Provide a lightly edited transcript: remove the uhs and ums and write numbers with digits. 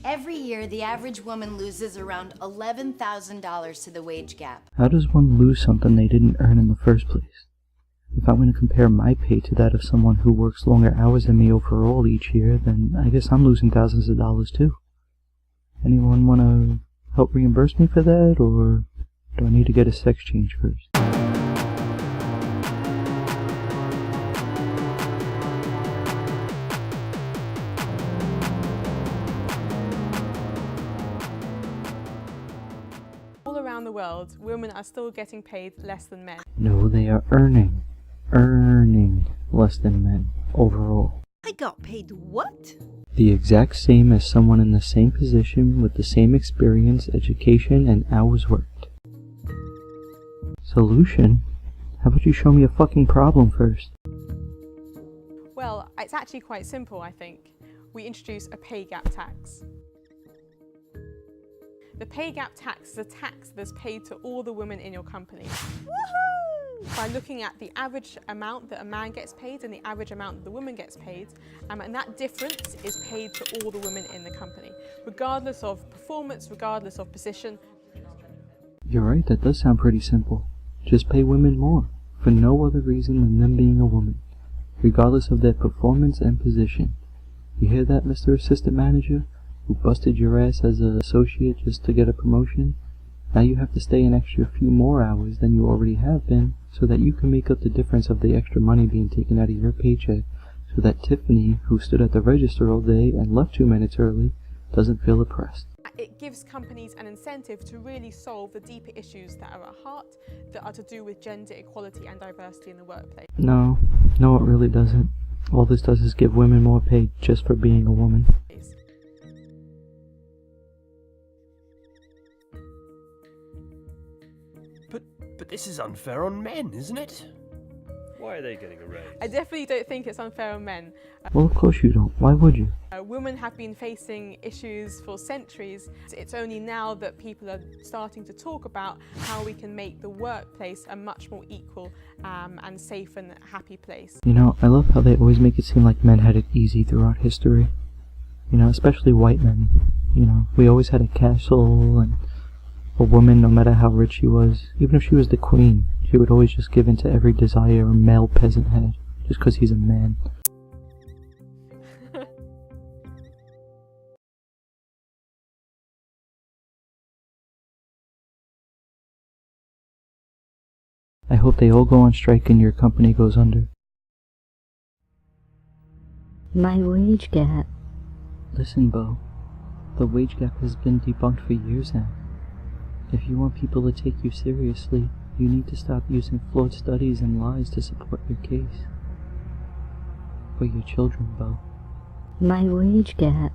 Every year, the average woman loses around $11,000 to the wage gap. How does one lose something they didn't earn in the first place? If I'm going to compare my pay to that of someone who works longer hours than me overall each year, then I guess I'm losing thousands of dollars too. Anyone want to help reimburse me for that, or do I need to get a sex change first? All around the world, women are still getting paid less than men. No, they are earning less than men overall. I got paid what? The exact same as someone in the same position with the same experience, education, and hours worked. Solution? How about you show me a fucking problem first? Well, it's actually quite simple, I think. We introduce a pay gap tax. The pay gap tax is a tax that's paid to all the women in your company. Woohoo! By looking at the average amount that a man gets paid and the average amount that the woman gets paid, and that difference is paid to all the women in the company, regardless of performance, regardless of position. You're right, that does sound pretty simple. Just pay women more, for no other reason than them being a woman, regardless of their performance and position. You hear that, Mr. Assistant Manager, who busted your ass as an associate just to get a promotion? Now you have to stay an extra few more hours than you already have been, so that you can make up the difference of the extra money being taken out of your paycheck, so that Tiffany, who stood at the register all day and left 2 minutes early, doesn't feel oppressed. It gives companies an incentive to really solve the deeper issues that are at heart, that are to do with gender equality and diversity in the workplace. No, it really doesn't. All this does is give women more pay just for being a woman. But this is unfair on men, isn't it? Why are they getting a raise? I definitely don't think it's unfair on men. Well, of course you don't. Why would you? Women have been facing issues for centuries. It's only now that people are starting to talk about how we can make the workplace a much more equal and safe and happy place. You know, I love how they always make it seem like men had it easy throughout history. You know, especially white men. You know, we always had a castle, and a woman, no matter how rich she was, even if she was the queen, she would always just give in to every desire a male peasant had, just because he's a man. I hope they all go on strike and your company goes under. My wage gap. Listen, Bo, the wage gap has been debunked for years now. If you want people to take you seriously, you need to stop using flawed studies and lies to support your case. For your children, Bo. My wage gap.